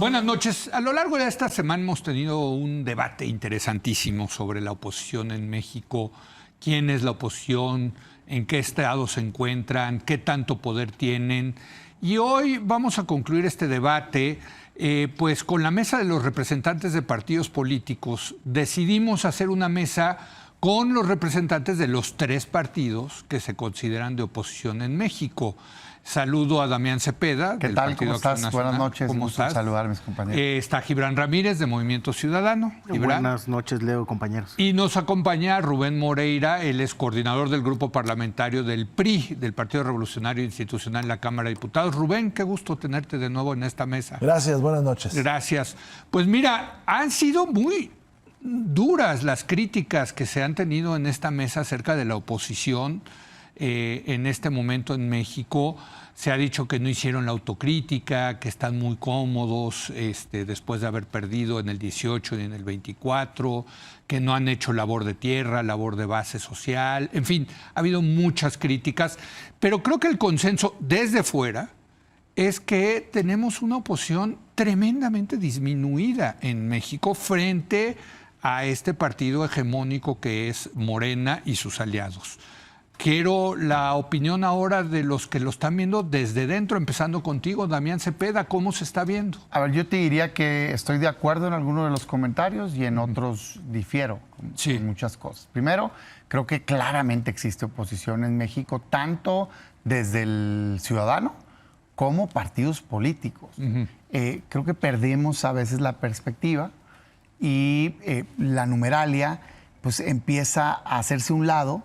Buenas noches. A lo largo de esta semana hemos tenido un debate interesantísimo sobre la oposición en México. ¿Quién es la oposición? ¿En qué estado se encuentran? ¿Qué tanto poder tienen? Y hoy vamos a concluir este debate pues con la mesa de los representantes de partidos políticos. Decidimos hacer una mesa con los representantes de los 3 partidos que se consideran de oposición en México. Saludo a Damián Cepeda. ¿Qué tal? ¿Cómo estás? Buenas noches. ¿Cómo estás? Saludar a mis compañeros. Está Gibran Ramírez, de Movimiento Ciudadano. Gibran. Buenas noches, Leo, compañeros. Y nos acompaña Rubén Moreira, él es coordinador del grupo parlamentario del PRI, del Partido Revolucionario Institucional en la Cámara de Diputados. Rubén, qué gusto tenerte de nuevo en esta mesa. Gracias, buenas noches. Gracias. Pues mira, han sido muy duras las críticas que se han tenido en esta mesa acerca de la oposición en este momento en México. Se ha dicho que no hicieron la autocrítica, que están muy cómodos después de haber perdido en el 18 y en el 24, que no han hecho labor de tierra, labor de base social. En fin, ha habido muchas críticas, pero creo que el consenso desde fuera es que tenemos una oposición tremendamente disminuida en México frente a este partido hegemónico que es Morena y sus aliados. Quiero la opinión ahora de los que lo están viendo desde dentro, empezando contigo, Damián Cepeda. ¿Cómo se está viendo? A ver, yo te diría que estoy de acuerdo en algunos de los comentarios y en otros difiero en muchas cosas. Primero, creo que claramente existe oposición en México, tanto desde el ciudadano como partidos políticos. Creo que perdemos a veces la perspectiva y la numeralia pues empieza a hacerse un lado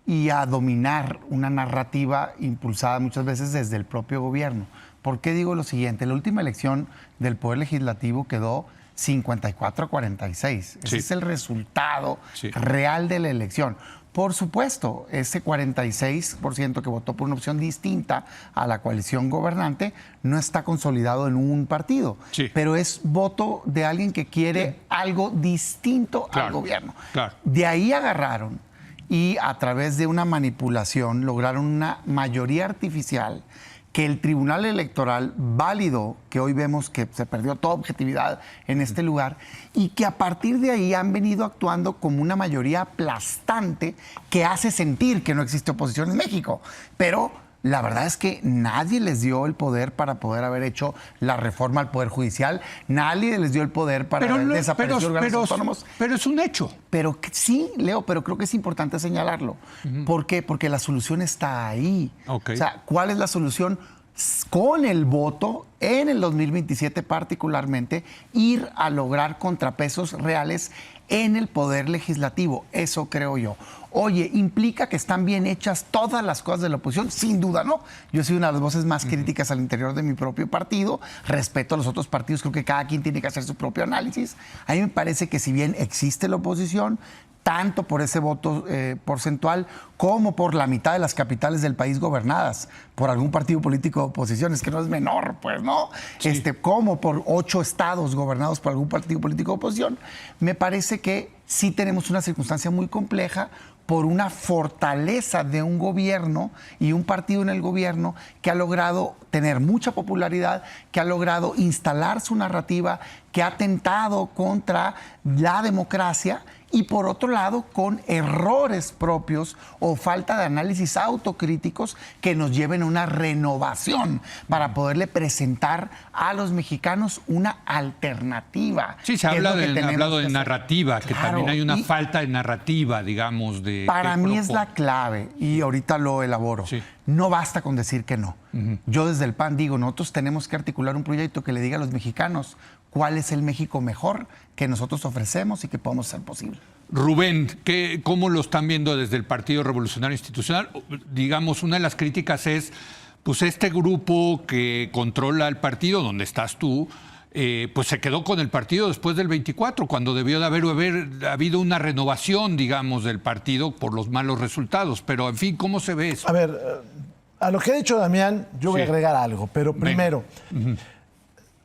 y a dominar una narrativa impulsada muchas veces desde el propio gobierno. ¿Por qué digo lo siguiente? La última elección del Poder Legislativo quedó 54-46. Ese es el resultado real de la elección. Por supuesto, ese 46% que votó por una opción distinta a la coalición gobernante no está consolidado en un partido, pero es voto de alguien que quiere algo distinto al gobierno. De ahí agarraron y a través de una manipulación lograron una mayoría artificial que el Tribunal Electoral validó, que hoy vemos que se perdió toda objetividad en este lugar, y que a partir de ahí han venido actuando como una mayoría aplastante que hace sentir que no existe oposición en México. Pero la verdad es que nadie les dio el poder para poder haber hecho la reforma al Poder Judicial, nadie les dio el poder para haber desaparecido organismos autónomos. Pero es un hecho. Pero sí, Leo, pero creo que es importante señalarlo. ¿Por qué? Porque la solución está ahí. O sea, ¿cuál es la solución? Con el voto, en el 2027 particularmente, ir a lograr contrapesos reales en el Poder Legislativo. Eso creo yo. Oye, ¿implica que están bien hechas todas las cosas de la oposición? Sin duda, no. Yo soy una de las voces más críticas al interior de mi propio partido. Respeto a los otros partidos. Creo que cada quien tiene que hacer su propio análisis. A mí me parece que si bien existe la oposición, tanto por ese voto porcentual como por la mitad de las capitales del país gobernadas por algún partido político de oposición, es que no es menor, pues, ¿no? Como por 8 estados gobernados por algún partido político de oposición, me parece que sí tenemos una circunstancia muy compleja por una fortaleza de un gobierno y un partido en el gobierno que ha logrado tener mucha popularidad, que ha logrado instalar su narrativa, que ha atentado contra la democracia y por otro lado con errores propios o falta de análisis autocríticos que nos lleven a una renovación para poderle presentar a los mexicanos una alternativa. Sí, se ha hablado de narrativa, que también hay una falta de narrativa, digamos. Para mí es la clave y ahorita lo elaboro. No basta con decir que no. Yo desde el PAN digo, nosotros tenemos que articular un proyecto que le diga a los mexicanos cuál es el México mejor que nosotros ofrecemos y que podemos hacer posible. Rubén, ¿cómo lo están viendo desde el Partido Revolucionario Institucional? Digamos, una de las críticas es, pues este grupo que controla el partido, donde estás tú, pues se quedó con el partido después del 24, cuando debió de haber habido una renovación, digamos, del partido por los malos resultados. Pero, en fin, ¿cómo se ve eso? A ver, a lo que ha dicho Damián, yo voy a agregar algo, pero primero,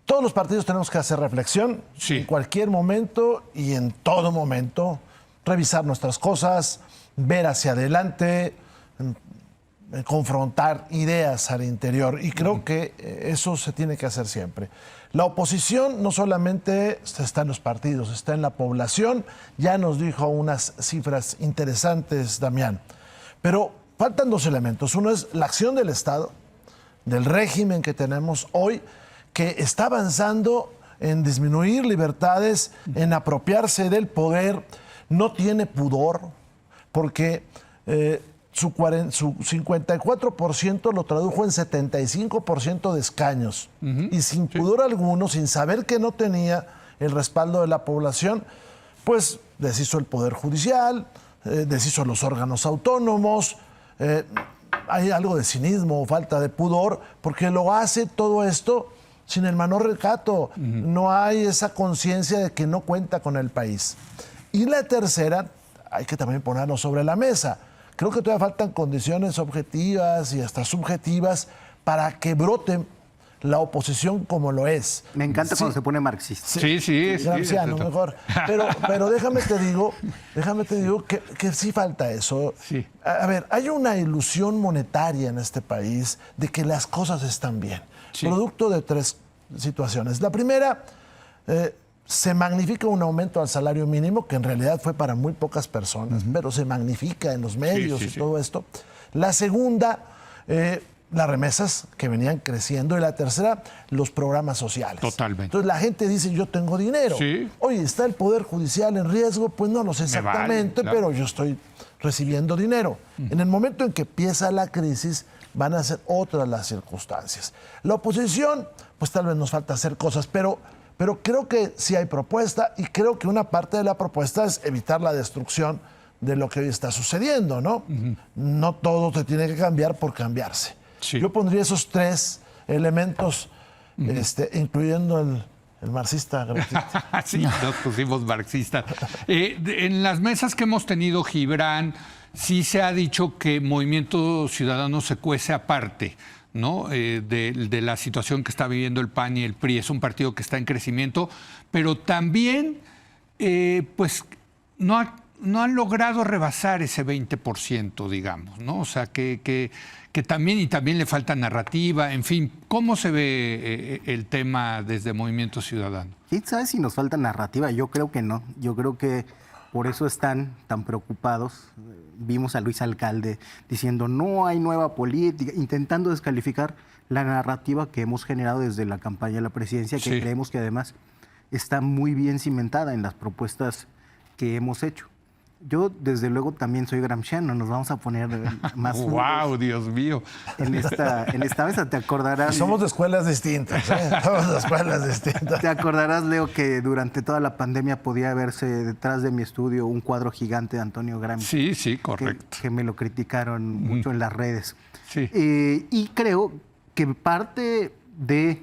todos los partidos tenemos que hacer reflexión en cualquier momento y en todo momento, revisar nuestras cosas, ver hacia adelante, confrontar ideas al interior y creo que eso se tiene que hacer siempre. La oposición no solamente está en los partidos, está en la población. Ya nos dijo unas cifras interesantes, Damián. Pero faltan dos elementos. Uno es la acción del Estado, del régimen que tenemos hoy, que está avanzando en disminuir libertades, en apropiarse del poder, no tiene pudor, porque su 54% lo tradujo en 75% de escaños. Y sin pudor alguno, sin saber que no tenía el respaldo de la población, pues deshizo el Poder Judicial, deshizo los órganos autónomos. Hay algo de cinismo o falta de pudor, porque lo hace todo esto sin el menor recato. No hay esa conciencia de que no cuenta con el país. Y la tercera, hay que también ponerlo sobre la mesa. Creo que todavía faltan condiciones objetivas y hasta subjetivas para que brote la oposición como lo es. Me encanta cuando se pone marxista. Sí. Gramsciano, mejor. Pero déjame te digo que sí falta eso. Sí. A ver, hay una ilusión monetaria en este país de que las cosas están bien. Sí. Producto de tres situaciones. La primera, se magnifica un aumento al salario mínimo, que en realidad fue para muy pocas personas, pero se magnifica en los medios y todo esto. La segunda, las remesas que venían creciendo. Y la tercera, los programas sociales. Totalmente. Entonces la gente dice, yo tengo dinero. Sí. Oye, ¿está el Poder Judicial en riesgo? Pues no lo sé exactamente, claro, pero yo estoy recibiendo dinero. En el momento en que empieza la crisis, van a ser otras las circunstancias. La oposición, pues tal vez nos falta hacer cosas, pero creo que sí hay propuesta, y creo que una parte de la propuesta es evitar la destrucción de lo que hoy está sucediendo, ¿no? No todo se tiene que cambiar por cambiarse. Sí. Yo pondría esos tres elementos, incluyendo el marxista. Sí, nos pusimos marxistas. En las mesas que hemos tenido, Gibran, sí se ha dicho que Movimiento Ciudadano se cuece aparte, ¿no? De la situación que está viviendo el PAN y el PRI. Es un partido que está en crecimiento, pero también pues no han logrado rebasar ese 20%, digamos, ¿no? O sea, que también le falta narrativa, en fin. ¿Cómo se ve el tema desde Movimiento Ciudadano? ¿Quién sabe si nos falta narrativa? Yo creo que no. Yo creo que por eso están tan preocupados. Vimos a Luis Alcalde diciendo no hay nueva política, intentando descalificar la narrativa que hemos generado desde la campaña de la presidencia, que creemos que además está muy bien cimentada en las propuestas que hemos hecho. Yo, desde luego, también soy gramsciano. Nos vamos a poner más... ¡Wow, Dios mío! En esta mesa, te acordarás... Somos de escuelas distintas, Somos de escuelas distintas. Te acordarás, Leo, que durante toda la pandemia podía verse detrás de mi estudio un cuadro gigante de Antonio Gramsci. Sí, correcto. Que me lo criticaron mucho en las redes. Sí. Y creo que parte de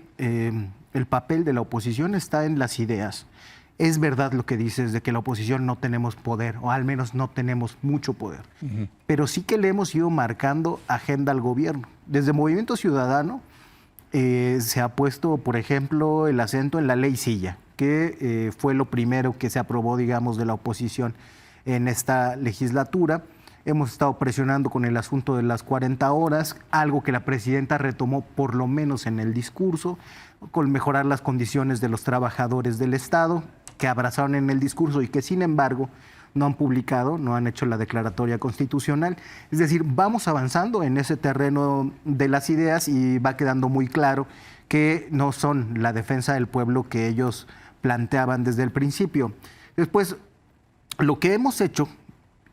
el papel de la oposición está en las ideas. Es verdad lo que dices de que la oposición no tenemos poder, o al menos no tenemos mucho poder, pero sí que le hemos ido marcando agenda al gobierno. Desde Movimiento Ciudadano se ha puesto, por ejemplo, el acento en la ley Silla, que fue lo primero que se aprobó, digamos, de la oposición en esta legislatura. Hemos estado presionando con el asunto de las 40 horas, algo que la presidenta retomó por lo menos en el discurso, con mejorar las condiciones de los trabajadores del Estado, que abrazaron en el discurso y que, sin embargo, no han publicado, no han hecho la declaratoria constitucional. Es decir, vamos avanzando en ese terreno de las ideas y va quedando muy claro que no son la defensa del pueblo que ellos planteaban desde el principio. Después, lo que hemos hecho,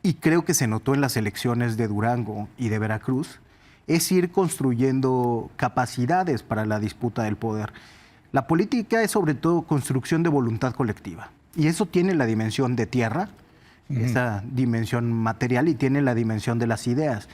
y creo que se notó en las elecciones de Durango y de Veracruz, es ir construyendo capacidades para la disputa del poder. La política es sobre todo construcción de voluntad colectiva, y eso tiene la dimensión de tierra, esa dimensión material, y tiene la dimensión de las ideas.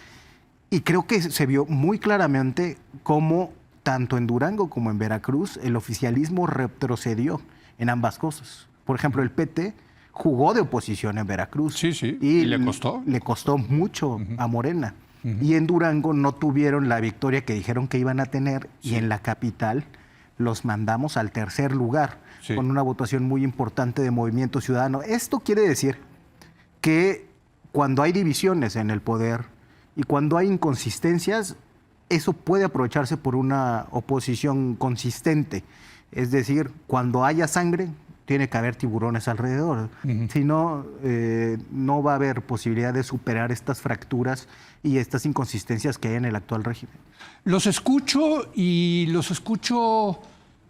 Y creo que se vio muy claramente cómo tanto en Durango como en Veracruz el oficialismo retrocedió en ambas cosas. Por ejemplo, el PT jugó de oposición en Veracruz. Sí. ¿Y le costó? Le costó mucho a Morena. Y en Durango no tuvieron la victoria que dijeron que iban a tener, y en la capital los mandamos al tercer lugar, con una votación muy importante de Movimiento Ciudadano. Esto quiere decir que cuando hay divisiones en el poder, Y cuando hay inconsistencias, eso puede aprovecharse por una oposición consistente. Es decir, cuando haya sangre, tiene que haber tiburones alrededor. Si no, no va a haber posibilidad de superar estas fracturas y estas inconsistencias que hay en el actual régimen. Los escucho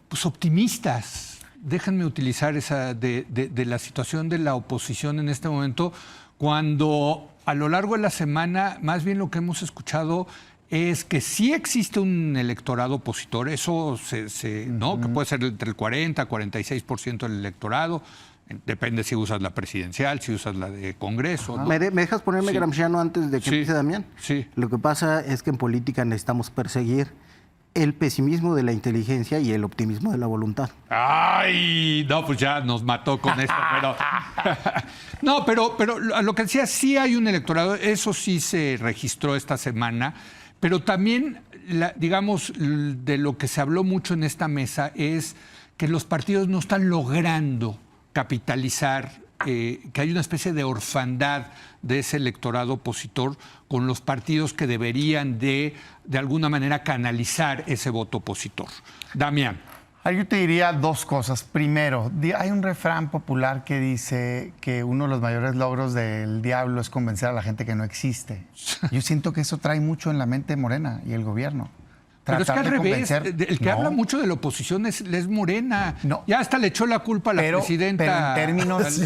pues, optimistas. Déjenme utilizar esa de la situación de la oposición en este momento, cuando a lo largo de la semana, más bien lo que hemos escuchado es que sí existe un electorado opositor, eso ¿no? Que puede ser entre el 40 y 46% del electorado, depende si usas la presidencial, si usas la de Congreso, ¿no? ¿Me dejas ponerme gramsciano antes de que empiece Damián? Sí. Lo que pasa es que en política necesitamos perseguir el pesimismo de la inteligencia y el optimismo de la voluntad. ¡Ay! No, pues ya nos mató con esto, pero... No, pero a lo que decía, sí hay un electorado, eso sí se registró esta semana, pero también, digamos, de lo que se habló mucho en esta mesa es que los partidos no están logrando capitalizar, que hay una especie de orfandad de ese electorado opositor con los partidos que deberían de alguna manera canalizar ese voto opositor. Damián. Yo te diría dos cosas. Primero, hay un refrán popular que dice que uno de los mayores logros del diablo es convencer a la gente que no existe. Yo siento que eso trae mucho en la mente Morena y el gobierno. Pero es que al revés, el que habla mucho de la oposición es Morena. No. Ya hasta le echó la culpa a la presidenta. Pero en términos...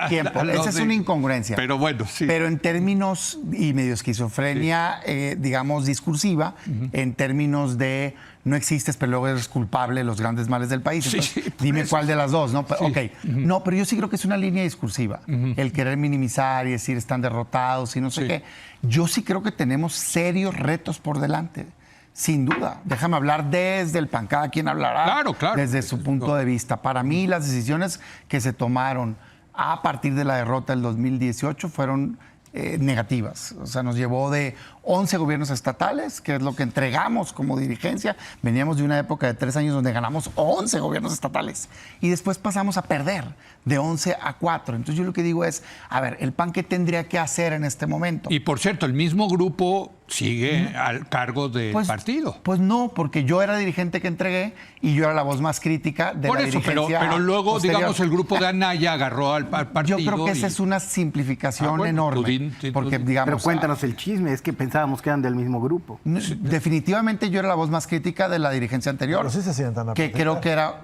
tiempo. Esa es una incongruencia. Pero bueno, sí. Pero en términos, y medio esquizofrenia, digamos, discursiva, en términos de no existes, pero luego eres culpable de los grandes males del país. Entonces, dime cuál de las dos, ¿no? Sí. Ok. No, pero yo sí creo que es una línea discursiva. El querer minimizar y decir están derrotados y no sé qué. Yo sí creo que tenemos serios retos por delante. Sin duda. Déjame hablar desde el PAN. Cada quien hablará desde su punto de vista. Para mí, las decisiones que se tomaron a partir de la derrota del 2018 fueron negativas. O sea, nos llevó de 11 gobiernos estatales, que es lo que entregamos como dirigencia. Veníamos de una época de 3 años donde ganamos 11 gobiernos estatales. Y después pasamos a perder de 11 a 4. Entonces yo lo que digo es, a ver, ¿el PAN qué tendría que hacer en este momento? Y por cierto, el mismo grupo sigue al cargo del partido. Pues no, porque yo era dirigente que entregué y yo era la voz más crítica de por la eso, dirigencia pero luego, posterior. digamos, el grupo de Anaya agarró al partido. Yo creo que esa es una simplificación enorme. Porque, digamos, pero cuéntanos el chisme, es que pensábamos que eran del mismo grupo. Definitivamente yo era la voz más crítica de la dirigencia anterior. Pero sí se sientan a que platicar. creo que era...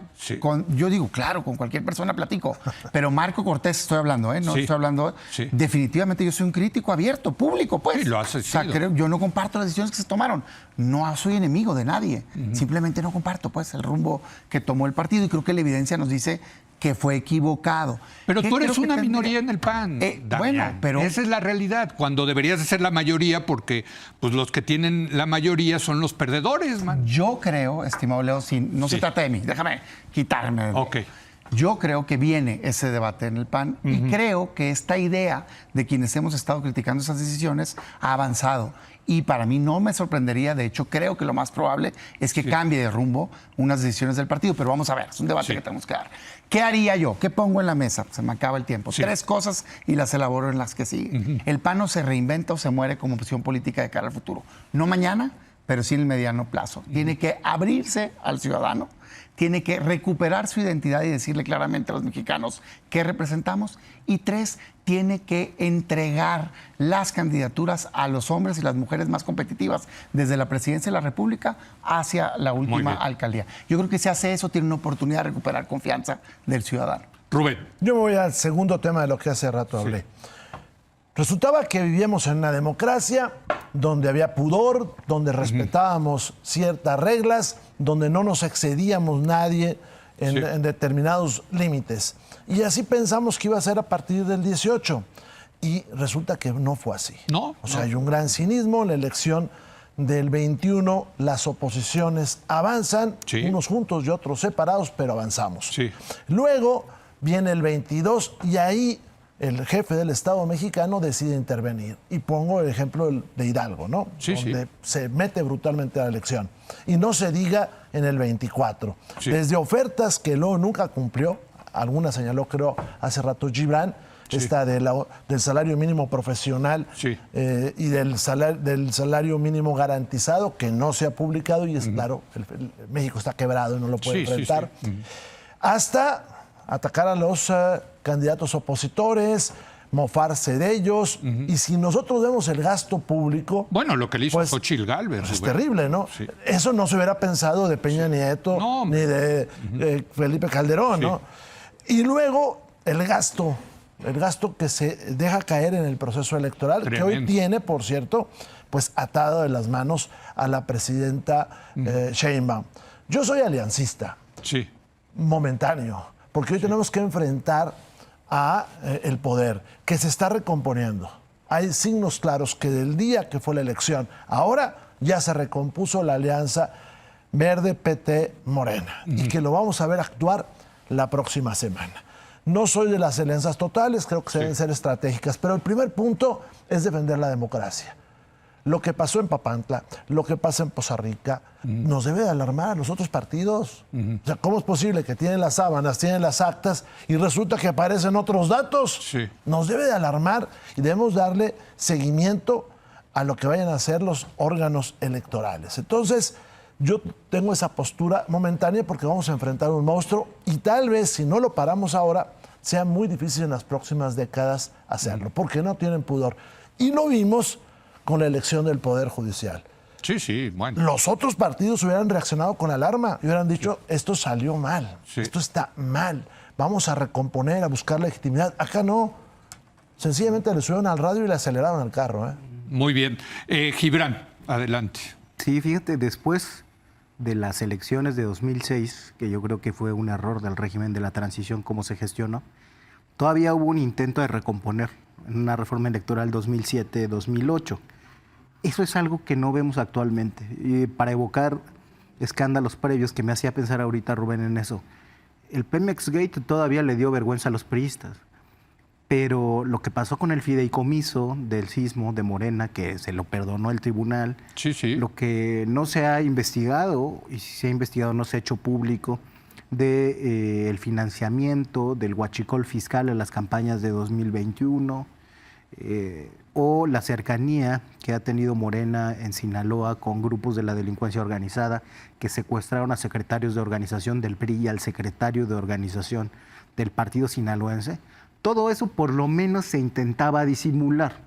yo digo, claro, con cualquier persona platico. Pero Marco Cortés estoy hablando, ¿eh? No estoy hablando... Definitivamente yo soy un crítico abierto, público, pues. Sí, lo haces. O sea, yo no comparto las decisiones que se tomaron. No soy enemigo de nadie. Simplemente no comparto, pues, el rumbo que tomó el partido. Y creo que la evidencia nos dice que fue equivocado. Pero tú eres una minoría en el PAN, bueno, pero... Esa es la realidad, cuando deberías de ser la mayoría, porque pues, los que tienen la mayoría son los perdedores, man. Yo creo, estimado Leo, no se trata de mí, déjame quitarme. Ok. Yo creo que viene ese debate en el PAN y creo que esta idea de quienes hemos estado criticando esas decisiones ha avanzado. Y para mí no me sorprendería, de hecho creo que lo más probable es que cambie de rumbo unas decisiones del partido, pero vamos a ver, es un debate que tenemos que dar. ¿Qué haría yo? ¿Qué pongo en la mesa? Se me acaba el tiempo. 3 cosas y las elaboro en las que siguen. El PAN no se reinventa o se muere como opción política de cara al futuro. No mañana, pero sí en el mediano plazo. Tiene que abrirse al ciudadano, tiene que recuperar su identidad y decirle claramente a los mexicanos qué representamos. Y 3, tiene que entregar las candidaturas a los hombres y las mujeres más competitivas, desde la presidencia de la República hacia la última alcaldía. Yo creo que si hace eso, tiene una oportunidad de recuperar confianza del ciudadano. Rubén. Yo me voy al segundo tema de lo que hace rato hablé. Resultaba que vivíamos en una democracia donde había pudor, donde respetábamos ciertas reglas, donde no nos excedíamos nadie en determinados límites. Y así pensamos que iba a ser a partir del 18. Y resulta que no fue así. O sea, hay un gran cinismo. En la elección del 21, las oposiciones avanzan, unos juntos y otros separados, pero avanzamos. Luego viene el 22 y ahí el jefe del Estado mexicano decide intervenir. Y pongo el ejemplo de Hidalgo, ¿no? Donde se mete brutalmente a la elección. Y no se diga en el 24. Desde ofertas que luego nunca cumplió, alguna señaló, creo, hace rato Gibran, esta del salario mínimo profesional y del salario mínimo garantizado, que no se ha publicado y es claro, México está quebrado y no lo puede enfrentar, hasta atacar a los candidatos opositores, mofarse de ellos, y si nosotros vemos el gasto público... Bueno, lo que le hizo pues, Xochitl Gálvez. Pues es terrible, ¿no? Sí. Eso no se hubiera pensado de Peña Nieto, ni de Felipe Calderón, ¿no? Y luego el gasto que se deja caer en el proceso electoral, que hoy tiene, por cierto, pues atado de las manos a la presidenta Sheinbaum. Yo soy aliancista, momentáneo, porque hoy tenemos que enfrentar a el poder, que se está recomponiendo. Hay signos claros que del día que fue la elección, ahora ya se recompuso la alianza Verde, PT, Morena, y que lo vamos a ver actuar la próxima semana. No soy de las alianzas totales, creo que se deben ser estratégicas, pero el primer punto es defender la democracia. Lo que pasó en Papantla, lo que pasa en Poza Rica, nos debe de alarmar a los otros partidos. O sea, ¿cómo es posible que tienen las sábanas, tienen las actas y resulta que aparecen otros datos? Nos debe de alarmar y debemos darle seguimiento a lo que vayan a hacer los órganos electorales. Entonces, yo tengo esa postura momentánea porque vamos a enfrentar un monstruo y tal vez si no lo paramos ahora, sea muy difícil en las próximas décadas hacerlo, porque no tienen pudor. Y lo vimos con la elección del Poder Judicial. Bueno. Los otros partidos hubieran reaccionado con alarma y hubieran dicho, esto salió mal, esto está mal, vamos a recomponer, a buscar legitimidad. Acá no, sencillamente le subieron al radio y le aceleraron al carro. Muy bien. Gibran, adelante. Sí, fíjate, después de las elecciones de 2006, que yo creo que fue un error del régimen de la transición, cómo se gestionó, todavía hubo un intento de recomponer en una reforma electoral 2007-2008. Eso es algo que no vemos actualmente. Y para evocar escándalos previos que me hacía pensar ahorita Rubén en eso, el Pemex Gate todavía le dio vergüenza a los priistas, pero lo que pasó con el fideicomiso del sismo de Morena, que se lo perdonó el tribunal, lo que no se ha investigado, y si se ha investigado no se ha hecho público, el financiamiento del huachicol fiscal en las campañas de 2021, o la cercanía que ha tenido Morena en Sinaloa con grupos de la delincuencia organizada que secuestraron a secretarios de organización del PRI y al secretario de organización del partido sinaloense. Todo eso por lo menos se intentaba disimular.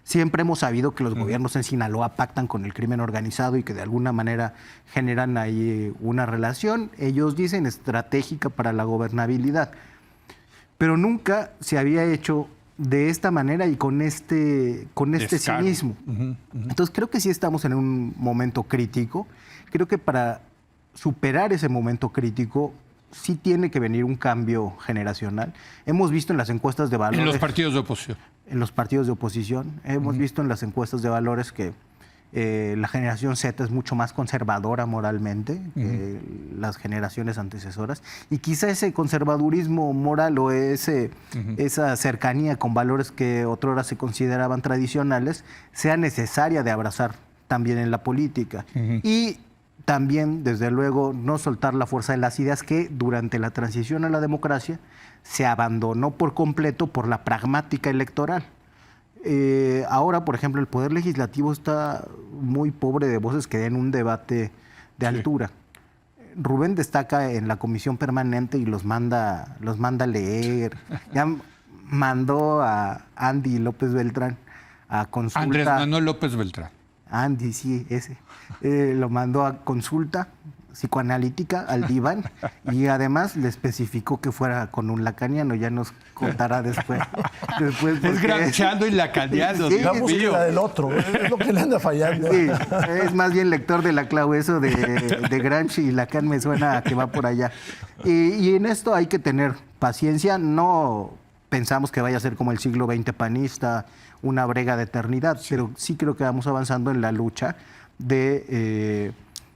Siempre hemos sabido que los gobiernos en Sinaloa pactan con el crimen organizado y que de alguna manera generan ahí una relación, ellos dicen estratégica para la gobernabilidad. Pero nunca se había hecho de esta manera y con este cinismo. Entonces creo que sí estamos en un momento crítico. Creo que para superar ese momento crítico sí tiene que venir un cambio generacional. Hemos visto en las encuestas de valores... En los partidos de oposición. En los partidos de oposición. Hemos visto en las encuestas de valores que la generación Z es mucho más conservadora moralmente que las generaciones antecesoras. Y quizá ese conservadurismo moral o esa cercanía con valores que otrora se consideraban tradicionales sea necesaria de abrazar también en la política. Y también, desde luego, no soltar la fuerza de las ideas que durante la transición a la democracia se abandonó por completo por la pragmática electoral. Ahora, por ejemplo, el Poder Legislativo está muy pobre de voces que den un debate de altura. Rubén destaca en la comisión permanente y los manda a leer. Ya mandó a Andy López Beltrán a consulta. Andrés Manuel López Beltrán. Andy, sí, ese. Lo mandó a consulta psicoanalítica al diván y además le especificó que fuera con un lacaniano, ya nos contará después es grancheando y lacaneando. La búsqueda del otro, es lo que le anda fallando. Sí, es más bien lector de la Clau, eso de Gramsci y Lacan me suena a que va por allá. Y en esto hay que tener paciencia, no pensamos que vaya a ser como el siglo XX panista, una brega de eternidad, pero sí creo que vamos avanzando en la lucha de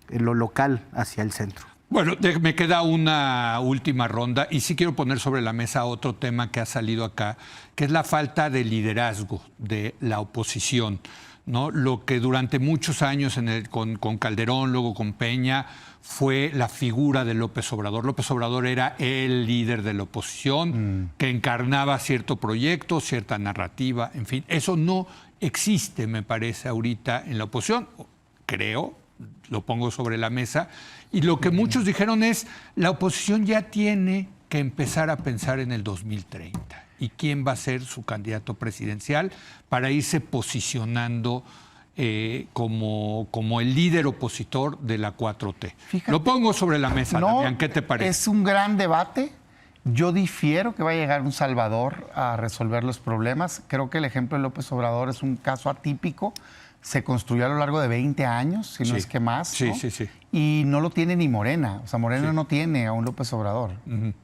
lo local hacia el centro. Bueno, me queda una última ronda y sí quiero poner sobre la mesa otro tema que ha salido acá, que es la falta de liderazgo de la oposición. ¿no? Lo que durante muchos años con Calderón, luego con Peña, fue la figura de López Obrador. López Obrador era el líder de la oposición, que encarnaba cierto proyecto, cierta narrativa, en fin. Eso no existe, me parece, ahorita en la oposición, creo, lo pongo sobre la mesa. Y lo que muchos dijeron es, la oposición ya tiene que empezar a pensar en el 2030 y quién va a ser su candidato presidencial para irse posicionando como el líder opositor de la 4T. Fíjate, lo pongo sobre la mesa, Damián, ¿qué te parece? Es un gran debate. Yo difiero que va a llegar un Salvador a resolver los problemas. Creo que el ejemplo de López Obrador es un caso atípico. Se construyó a lo largo de 20 años, si no es que más. Sí, ¿no? sí. Y no lo tiene ni Morena. O sea, Morena no tiene a un López Obrador.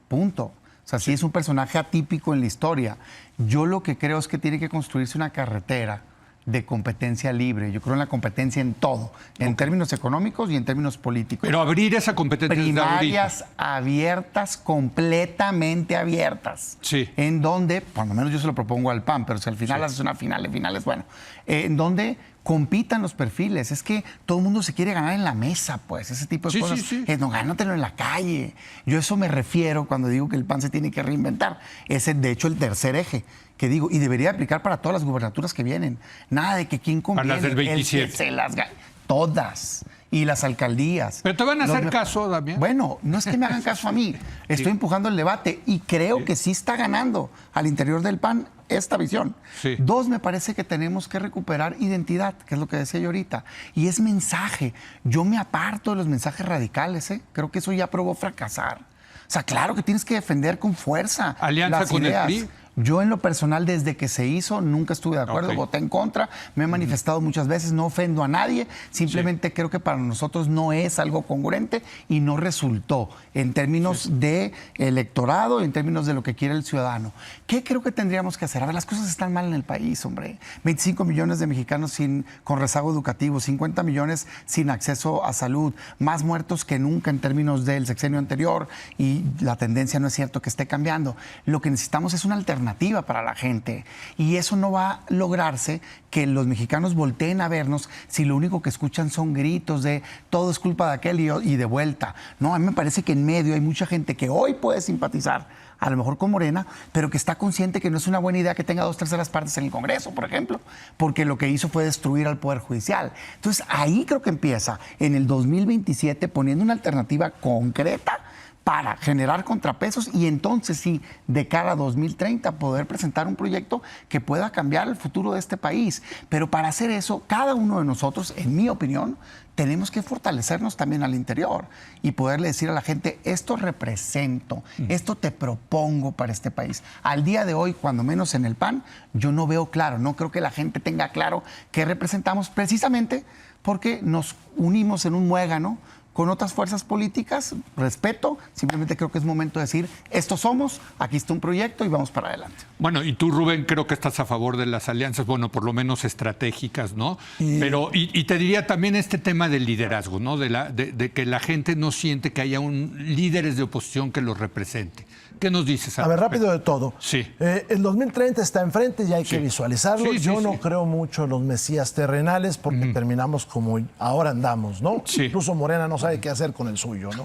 Punto. O sea, sí es un personaje atípico en la historia. Yo lo que creo es que tiene que construirse una carretera de competencia libre. Yo creo en la competencia en todo, en términos económicos y en términos políticos. Pero abrir esa competencia primarias abiertas, completamente abiertas. Sí. En donde, por lo menos yo se lo propongo al PAN, pero si al final haces una final de finales, bueno, en donde compitan los perfiles. Es que todo el mundo se quiere ganar en la mesa, pues, ese tipo de cosas. No, gánatelo en la calle. Yo a eso me refiero cuando digo que el PAN se tiene que reinventar. Ese, de hecho, el tercer eje que digo, y debería aplicar para todas las gubernaturas que vienen. Nada de que quién conviene. Para las del 27. El que se las gane. Todas. Y las alcaldías. ¿Pero te van a hacer caso, Damián? Bueno, no es que me hagan caso a mí. Estoy empujando el debate y creo que sí está ganando al interior del PAN esta visión. Sí. Dos, me parece que tenemos que recuperar identidad, que es lo que decía yo ahorita. Y es mensaje. Yo me aparto de los mensajes radicales, ¿eh? Creo que eso ya probó fracasar. O sea, claro que tienes que defender con fuerza alianza las con ideas. el PRI. Yo en lo personal, desde que se hizo, nunca estuve de acuerdo, voté en contra, me he manifestado muchas veces, no ofendo a nadie, simplemente creo que para nosotros no es algo congruente y no resultó en términos de electorado, en términos de lo que quiere el ciudadano. ¿Qué creo que tendríamos que hacer? A ver, las cosas están mal en el país, hombre. 25 millones de mexicanos con rezago educativo, 50 millones sin acceso a salud, más muertos que nunca en términos del sexenio anterior y la tendencia no es cierto que esté cambiando. Lo que necesitamos es una alternativa para la gente y eso no va a lograrse que los mexicanos volteen a vernos si lo único que escuchan son gritos de todo es culpa de aquel y de vuelta. No, a mí me parece que en medio hay mucha gente que hoy puede simpatizar a lo mejor con Morena, pero que está consciente que no es una buena idea que tenga 2/3 partes en el Congreso, por ejemplo, porque lo que hizo fue destruir al Poder Judicial. Entonces ahí creo que empieza en el 2027 poniendo una alternativa concreta para generar contrapesos y entonces sí, de cara a 2030, poder presentar un proyecto que pueda cambiar el futuro de este país. Pero para hacer eso, cada uno de nosotros, en mi opinión, tenemos que fortalecernos también al interior y poderle decir a la gente, esto represento, esto te propongo para este país. Al día de hoy, cuando menos en el PAN, yo no veo claro, no creo que la gente tenga claro qué representamos precisamente porque nos unimos en un muégano con otras fuerzas políticas, respeto, simplemente creo que es momento de decir, estos somos, aquí está un proyecto y vamos para adelante. Bueno, y tú, Rubén, creo que estás a favor de las alianzas, bueno, por lo menos estratégicas, ¿no? Pero, y te diría también este tema del liderazgo, ¿no? De que la gente no siente que haya líderes de oposición que los represente. ¿Qué nos dices? A ver, rápido de todo. Sí. El 2030 está enfrente y hay que visualizarlo. Yo no creo mucho en los mesías terrenales porque terminamos como ahora andamos, ¿no? Sí. Incluso Morena no sabe qué hacer con el suyo, ¿no?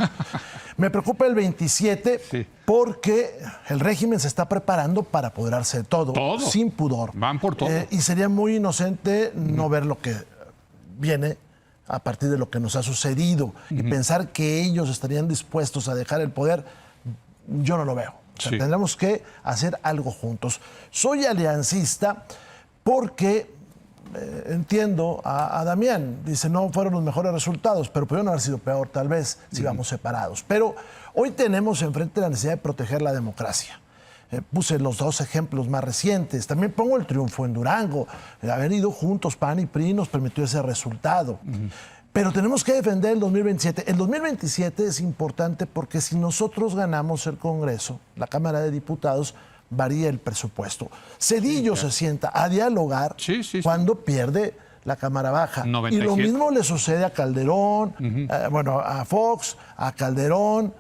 Me preocupa el 27 porque el régimen se está preparando para apoderarse de todo, sin pudor. Van por todo. Y sería muy inocente no ver lo que viene a partir de lo que nos ha sucedido y pensar que ellos estarían dispuestos a dejar el poder. Yo no lo veo. O sea, tendremos que hacer algo juntos. Soy aliancista porque entiendo a Damián. Dice, no fueron los mejores resultados, pero pudieron haber sido peor, tal vez, si vamos separados. Pero hoy tenemos enfrente la necesidad de proteger la democracia. Puse los dos ejemplos más recientes. También pongo el triunfo en Durango. Haber ido juntos, PAN y PRI, nos permitió ese resultado. Pero tenemos que defender el 2027. El 2027 es importante porque si nosotros ganamos el Congreso, la Cámara de Diputados, varía el presupuesto. Cedillo se sienta a dialogar cuando pierde la Cámara Baja. 97. Y lo mismo le sucede a Calderón, bueno, a Fox, a Calderón,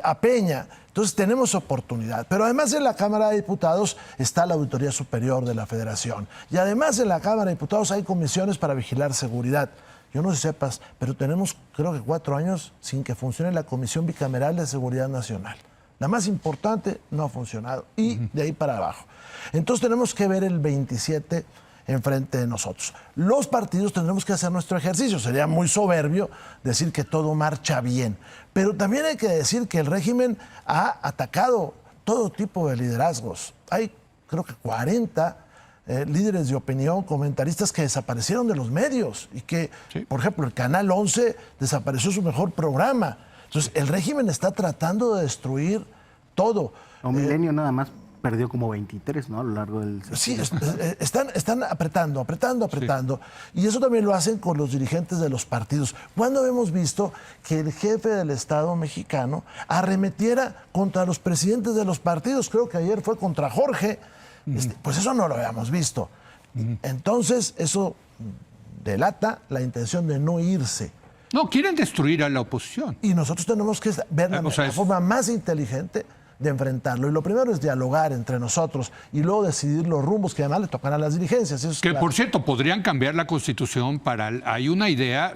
a Peña. Entonces tenemos oportunidad. Pero además en la Cámara de Diputados está la Auditoría Superior de la Federación. Y además en la Cámara de Diputados hay comisiones para vigilar seguridad. Yo no sé si sepas, pero tenemos creo que 4 años sin que funcione la Comisión Bicameral de Seguridad Nacional. La más importante no ha funcionado. Y de ahí para abajo. Entonces tenemos que ver el 27 enfrente de nosotros. Los partidos tendremos que hacer nuestro ejercicio. Sería muy soberbio decir que todo marcha bien. Pero también hay que decir que el régimen ha atacado todo tipo de liderazgos. Hay creo que 40 líderes de opinión, comentaristas que desaparecieron de los medios y que, por ejemplo, el Canal 11 desapareció su mejor programa. Entonces, el régimen está tratando de destruir todo. Milenio nada más perdió como 23, ¿no? A lo largo del... Sí, están apretando. Sí. Y eso también lo hacen con los dirigentes de los partidos. ¿Cuándo hemos visto que el jefe del Estado mexicano arremetiera contra los presidentes de los partidos? Creo que ayer fue contra Jorge. Pues eso no lo habíamos visto. Entonces, eso delata la intención de no irse. No, quieren destruir a la oposición. Y nosotros tenemos que ver la forma más inteligente de enfrentarlo. Y lo primero es dialogar entre nosotros y luego decidir los rumbos que además le tocan a las dirigencias. Eso es que, claro. Por cierto, podrían cambiar la Constitución para... Hay una idea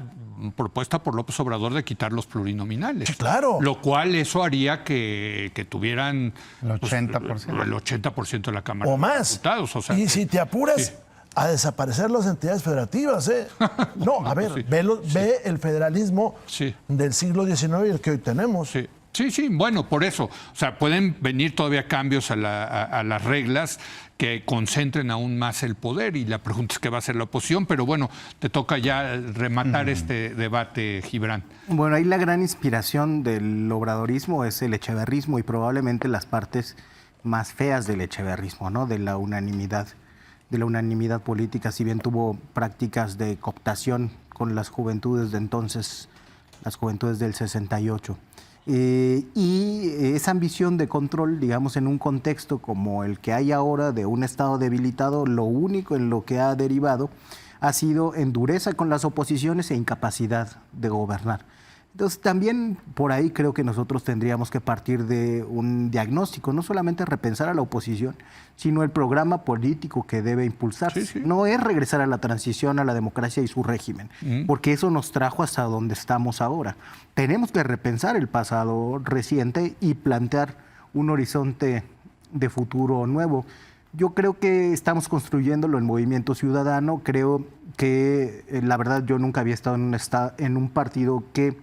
propuesta por López Obrador de quitar los plurinominales. Sí, claro. Lo cual eso haría que tuvieran... El 80%. El 80% de la Cámara o más. de Diputados. O sea, y si te apuras a desaparecer las entidades federativas, ¿eh? No, a ver, ve el federalismo del siglo XIX y el que hoy tenemos. Sí, bueno, por eso. O sea, pueden venir todavía cambios a las reglas que concentren aún más el poder y la pregunta es qué va a hacer la oposición, pero bueno, te toca ya rematar este debate, Gibran. Bueno, ahí la gran inspiración del obradorismo es el echeverrismo y probablemente las partes más feas del echeverrismo, ¿no? De la unanimidad política, si bien tuvo prácticas de cooptación con las juventudes de entonces, las juventudes del 68. Y esa ambición de control, digamos, en un contexto como el que hay ahora de un Estado debilitado, lo único en lo que ha derivado ha sido en dureza con las oposiciones e incapacidad de gobernar. Entonces, también por ahí creo que nosotros tendríamos que partir de un diagnóstico, no solamente repensar a la oposición, sino el programa político que debe impulsarse. No es regresar a la transición, a la democracia y su régimen, porque eso nos trajo hasta donde estamos ahora. Tenemos que repensar el pasado reciente y plantear un horizonte de futuro nuevo. Yo creo que estamos construyéndolo en Movimiento Ciudadano. Creo que, la verdad, yo nunca había estado en un partido que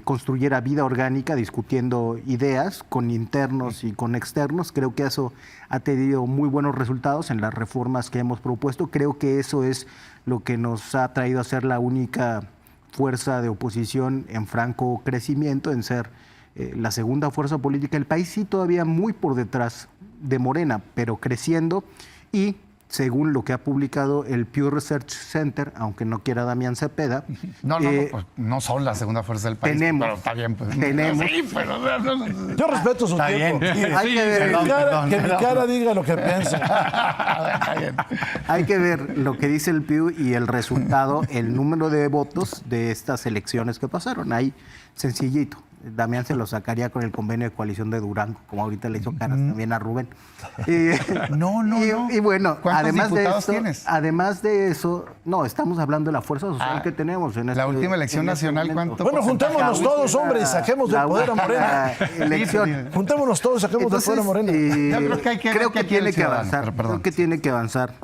construyera vida orgánica discutiendo ideas con internos y con externos. Creo que eso ha tenido muy buenos resultados en las reformas que hemos propuesto. Creo que eso es lo que nos ha traído a ser la única fuerza de oposición en franco crecimiento, en ser la segunda fuerza política del país, sí todavía muy por detrás de Morena, pero creciendo. Y según lo que ha publicado el Pew Research Center, aunque no quiera Damián Cepeda... pues no son la segunda fuerza del país, tenemos, pero está bien. Pues. Tenemos. Sí, pero... Yo respeto su tiempo. Hay que ver, que mi cara diga lo que piensa. Hay que ver lo que dice el Pew y el resultado, el número de votos de estas elecciones que pasaron. Ahí, sencillito. Damián se lo sacaría con el convenio de coalición de Durango, como ahorita le hizo caras también a Rubén. No. Y bueno, tienes? Además de eso, no, estamos hablando de la fuerza social que tenemos. En la última elección nacional, ¿cuánto? Bueno, juntémonos todos, hombre, y saquemos del poder a Morena. Juntémonos todos y saquemos del poder a Morena. Creo que tiene que avanzar. Creo que tiene que avanzar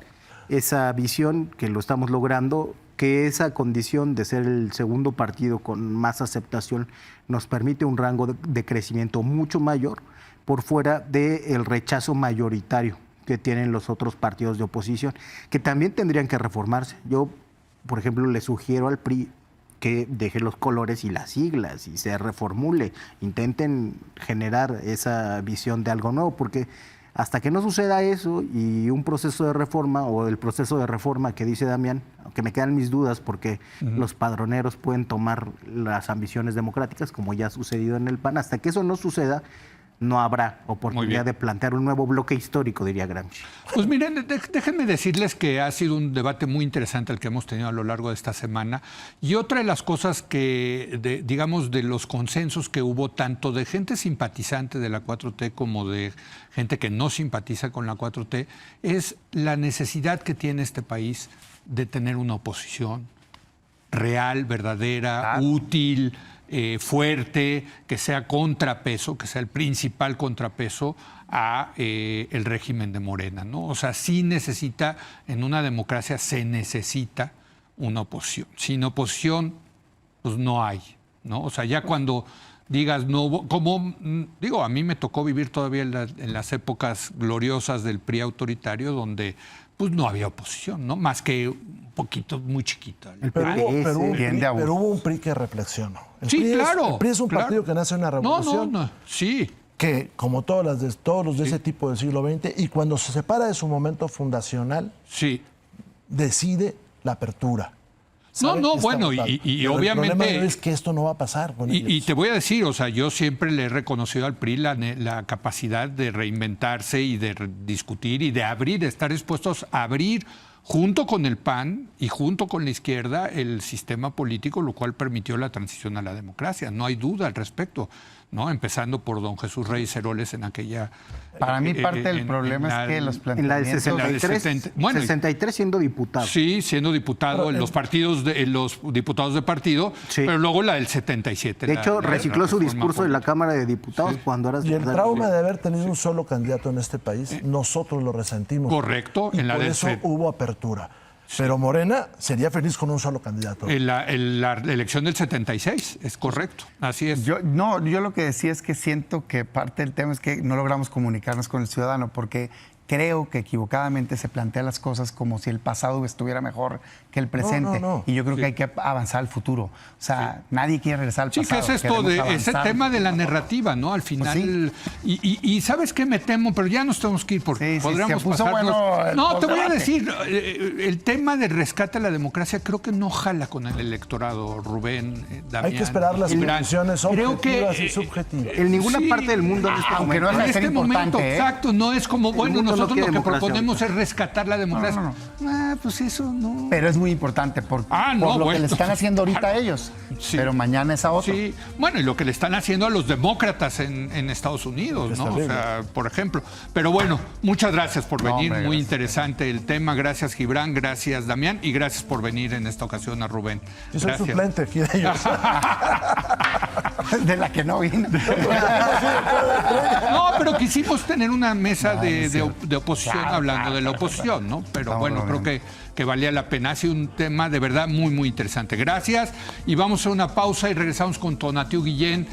esa visión, que lo estamos logrando, que esa condición de ser el segundo partido con más aceptación nos permite un rango de crecimiento mucho mayor por fuera del rechazo mayoritario que tienen los otros partidos de oposición, que también tendrían que reformarse. Yo, por ejemplo, le sugiero al PRI que deje los colores y las siglas y se reformule, intenten generar esa visión de algo nuevo, porque hasta que no suceda eso y un proceso de reforma o el proceso de reforma que dice Damián, aunque me quedan mis dudas porque los padroneros pueden tomar las ambiciones democráticas como ya ha sucedido en el PAN, hasta que eso no suceda, no habrá oportunidad de plantear un nuevo bloque histórico, diría Gramsci. Pues miren, déjenme decirles que ha sido un debate muy interesante el que hemos tenido a lo largo de esta semana. Y otra de las cosas que, digamos, de los consensos que hubo tanto de gente simpatizante de la 4T como de gente que no simpatiza con la 4T, es la necesidad que tiene este país de tener una oposición real, verdadera, útil, fuerte, que sea contrapeso, que sea el principal contrapeso a el régimen de Morena, ¿no? O sea, sí necesita, en una democracia se necesita una oposición. Sin oposición, pues no hay, ¿no? O sea, ya cuando digas no, como digo, a mí me tocó vivir todavía en las épocas gloriosas del PRI autoritario, donde pues no había oposición, ¿no? Más que un poquito, muy chiquita. Pero hubo un PRI que reflexionó. El Sí, PRI claro. El PRI es un partido que nace en una revolución. No, sí. Que, como todos los de ese tipo del siglo XX, y cuando se separa de su momento fundacional, Sí. decide la apertura. No, Sabe no, que está bueno, votando. y Pero obviamente... el problema es que esto no va a pasar con Y ellos. te voy a decir, o sea, yo siempre le he reconocido al PRI la capacidad de reinventarse y de discutir y de abrir, de estar dispuestos a abrir junto con el PAN y junto con la izquierda el sistema político, lo cual permitió la transición a la democracia. No hay duda al respecto, ¿no? Empezando por don Jesús Reyes Heroles en aquella... Para mí parte del problema es que los En la del planteamientos... 63, Bueno, 63 siendo diputado. Sí, siendo diputado en los partidos, en los diputados de partido, Sí. pero luego la del 77. De hecho, la recicló su reforma discurso de la política. Cámara de Diputados cuando era Y el secretario. trauma de haber tenido un solo candidato en este país, nosotros lo resentimos. Correcto, Y en la por del eso C. hubo apertura. Pero Morena sería feliz con un solo candidato. En la elección del 76, es correcto, así es. Yo lo que decía es que siento que parte del tema es que no logramos comunicarnos con el ciudadano porque creo que equivocadamente se plantean las cosas como si el pasado estuviera mejor que el presente. no. Y yo creo que hay que avanzar al futuro. O sea, nadie quiere regresar al Sí, pasado. que es esto queremos de ese avanzar. tema de la narrativa, ¿no? Al final. Y ¿sabes qué me temo? Pero ya nos tenemos que ir porque Sí, podríamos se puso pasarnos. bueno el No, te voy a debate. decir, el tema del rescate a la democracia creo que no jala con el electorado, Rubén, Damián. Hay que esperar las Gibran. conclusiones Creo que, objetivas y subjetivas. En ninguna Sí. parte del mundo en este Aunque momento. no En deja de ser este momento, importante, ¿eh? exacto, no es como, bueno, mundo no nosotros quiere lo que democracia proponemos es rescatar la democracia. Pues eso no. Pero es muy importante por lo que le están haciendo ahorita a ellos. Sí. Pero mañana es a otro. Sí, bueno, y lo que le están haciendo a los demócratas en Estados Unidos, ¿no? O sea, por ejemplo. Pero bueno, muchas gracias por venir, hombre, muy gracias. interesante el tema. Gracias, Gibran, gracias, Damián, y gracias por venir en esta ocasión a Rubén. Yo soy Gracias. suplente aquí de ellos. De la que no vino. No, pero quisimos tener una mesa de oposición Claro, hablando de la oposición, ¿no? Pero Estamos bueno, creo que valía la pena. Ha sido un tema de verdad muy, muy interesante. Gracias y vamos a una pausa y regresamos con Tonatiuh Guillén.